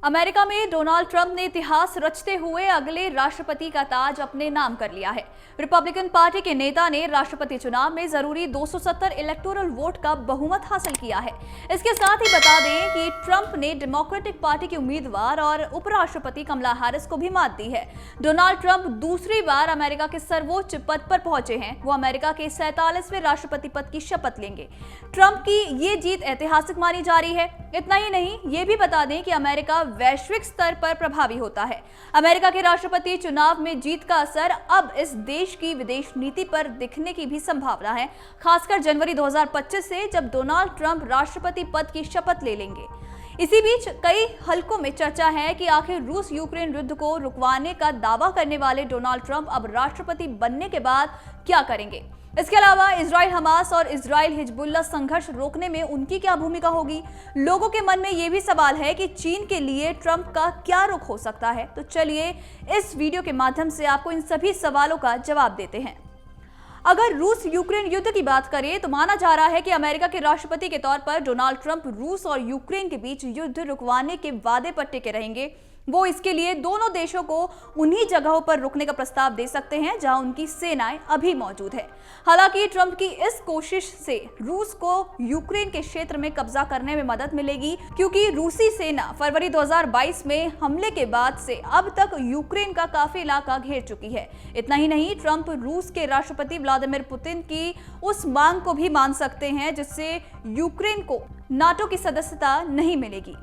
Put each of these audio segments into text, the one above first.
America में Donald Trump ने इतिहास रचते हुए अगले राष्ट्रपति का ताज अपने नाम कर लिया है। रिपब्लिकन पार्टी के नेता ने राष्ट्रपति चुनाव में जरूरी 270 इलेक्टोरल वोट का बहुमत हासिल किया है। इसके साथ ही बता दें कि ट्रंप ने डेमोक्रेटिक पार्टी की उम्मीदवार और उपराष्ट्रपति कमला हैरिस को भी मात दी है। डोनाल्ड ट्रंप दूसरी बार अमेरिका के सर्वोच्च पद पर पहुंचे हैं। वो अमेरिका के 47वें राष्ट्रपति पद की शपथ लेंगे। ट्रंप की ये जीत ऐतिहासिक मानी जा रही है। इतना ही नहीं, ये भी बता दें कि अमेरिका वैश्विक स्तर पर प्रभावी होता है। अमेरिका के राष्ट्रपति चुनाव में जीत का असर अब इस देश की विदेश नीति पर दिखने की भी संभावना है, खासकर जनवरी 2025 से जब डोनाल्ड ट्रंप राष्ट्रपति पद की शपथ ले लेंगे। इसी बीच कई हलकों में चर्चा है कि आखिर रूस यूक्रेन युद्ध को रुकवाने का दावा करने वाले डोनाल्ड ट्रंप अब राष्ट्रपति बनने के बाद क्या करेंगे। इसके अलावा इजराइल हमास और इजराइल हिजबुल्लाह संघर्ष रोकने में उनकी क्या भूमिका होगी। लोगों के मन में यह भी सवाल है कि चीन के लिए ट्रंप का क्या रुख हो सकता है। तो चलिए इस वीडियो के माध्यम से आपको इन सभी सवालों का जवाब देते हैं। अगर रूस यूक्रेन युद्ध की बात करें तो माना जा रहा है कि अमेरिका के राष्ट्रपति के तौर पर डोनाल्ड ट्रंप रूस और यूक्रेन के बीच युद्ध रुकवाने के वादे पर टिके रहेंगे। वो इसके लिए दोनों देशों को उन्हीं जगहों पर रुकने का प्रस्ताव दे सकते हैं जहां उनकी सेनाएं अभी मौजूद है। हालांकि ट्रंप की इस कोशिश से रूस को यूक्रेन के क्षेत्र में कब्जा करने में मदद मिलेगी, क्योंकि रूसी सेना फरवरी 2022 में हमले के बाद से अब तक यूक्रेन का काफी इलाका घेर चुकी है। इतना ही नहीं, ट्रंप रूस के राष्ट्रपति व्लादिमीर पुतिन की उस मांग को भी मान सकते हैं जिससे यूक्रेन को नाटो की सदस्यता नहीं मिलेगी।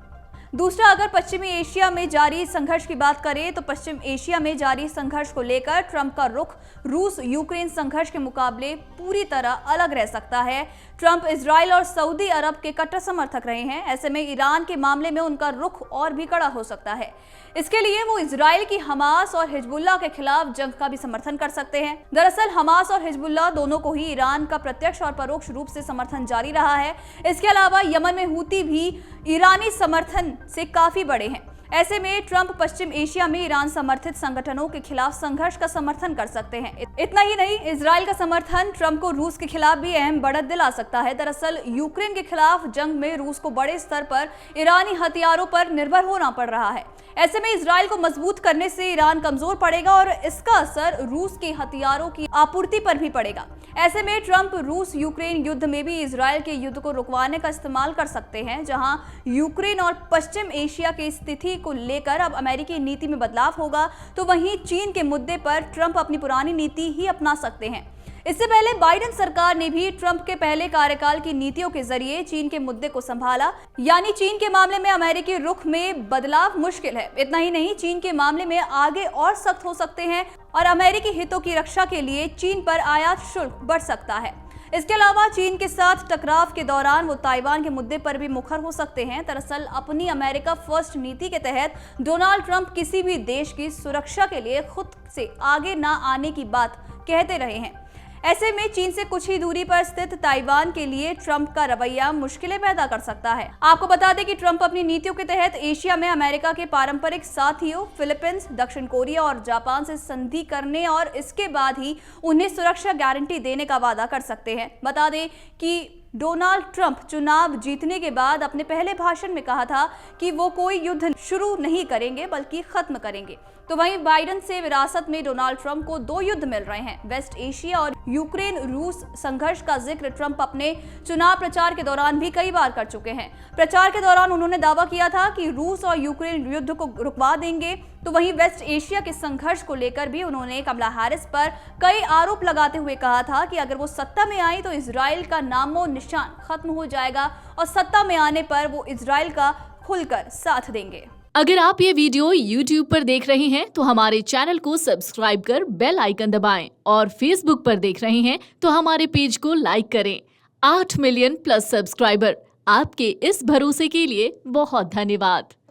दूसरा, अगर पश्चिमी एशिया में जारी संघर्ष की बात करें तो पश्चिम एशिया में जारी संघर्ष को लेकर ट्रंप का रुख रूस यूक्रेन संघर्ष के मुकाबले पूरी तरह अलग रह सकता है। ट्रंप इजराइल और सऊदी अरब के कट्टर समर्थक रहे हैं। ऐसे में ईरान के मामले में उनका रुख और भी कड़ा हो सकता है। इसके लिए वो इजराइल की हमास और हिजबुल्लाह के खिलाफ जंग का भी समर्थन कर सकते हैं। दरअसल हमास और हिजबुल्लाह दोनों को ही ईरान का प्रत्यक्ष और परोक्ष रूप से समर्थन जारी रहा है। इसके अलावा यमन में हूती भी ईरानी समर्थन से काफी बड़े हैं। ऐसे में ट्रंप पश्चिम एशिया में ईरान समर्थित संगठनों के खिलाफ संघर्ष का समर्थन कर सकते हैं। इतना ही नहीं, इजराइल का समर्थन ट्रंप को रूस के खिलाफ भी अहम बढ़त दिला सकता है। दरअसल यूक्रेन के खिलाफ जंग में रूस को बड़े स्तर पर ईरानी हथियारों पर निर्भर होना पड़ रहा है। ऐसे में इजराइल को मजबूत करने से ईरान कमजोर पड़ेगा और इसका असर रूस के हथियारों की आपूर्ति पर भी पड़ेगा। ऐसे में ट्रंप रूस यूक्रेन युद्ध में भी इजराइल के युद्ध को रुकवाने का इस्तेमाल कर सकते हैं। जहां यूक्रेन और पश्चिम एशिया की स्थिति को लेकर अब अमेरिकी नीति में बदलाव होगा, तो वहीं चीन के मुद्दे पर ट्रंप अपनी पुरानी नीति ही अपना सकते हैं। इससे पहले बाइडेन सरकार ने भी ट्रंप के पहले कार्यकाल की नीतियों के जरिए चीन के मुद्दे को संभाला, यानी चीन के मामले में अमेरिकी रुख में बदलाव मुश्किल है। इतना ही नहीं, चीन के मामले में आगे और सख्त हो सकते हैं और अमेरिकी हितों की रक्षा के लिए चीन पर आयात शुल्क बढ़ सकता है। इसके अलावा चीन के साथ टकराव के दौरान वो ताइवान के मुद्दे पर भी मुखर हो सकते हैं। दरअसल अपनी अमेरिका फर्स्ट नीति के तहत डोनाल्ड ट्रंप किसी भी देश की सुरक्षा के लिए खुद से आगे ना आने की बात कहते रहे हैं। ऐसे में चीन से कुछ ही दूरी पर स्थित ताइवान के लिए ट्रंप का रवैया मुश्किलें पैदा कर सकता है। आपको बता दें कि ट्रंप अपनी नीतियों के तहत एशिया में अमेरिका के पारंपरिक साथियों फिलीपींस, दक्षिण कोरिया और जापान से संधि करने और इसके बाद ही उन्हें सुरक्षा गारंटी देने का वादा कर सकते हैं। बता दें कि डोनाल्ड ट्रंप चुनाव जीतने के बाद अपने पहले भाषण में कहा था कि वो कोई युद्ध शुरू नहीं करेंगे बल्कि खत्म करेंगे। तो वहीं बाइडेन से विरासत में डोनाल्ड ट्रंप को 2 युद्ध मिल रहे हैं। वेस्ट एशिया और यूक्रेन रूस संघर्ष का जिक्र ट्रंप अपने चुनाव प्रचार के दौरान भी कई बार कर चुके हैं। प्रचार के दौरान उन्होंने दावा किया था कि रूस और यूक्रेन युद्ध को रुकवा देंगे। तो वहीं वेस्ट एशिया के संघर्ष को लेकर भी उन्होंने कमला हैरिस पर कई आरोप लगाते हुए कहा था कि अगर वो सत्ता में आई तो इजराइल का नामो निशान खत्म हो जाएगा और सत्ता में आने पर वो इजराइल का खुलकर साथ देंगे। अगर आप ये वीडियो YouTube पर देख रहे हैं तो हमारे चैनल को सब्सक्राइब कर बेल आइकन दबाएं और Facebook पर देख रहे हैं तो हमारे पेज को लाइक करें। 8 मिलियन प्लस सब्सक्राइबर, आपके इस भरोसे के लिए बहुत धन्यवाद।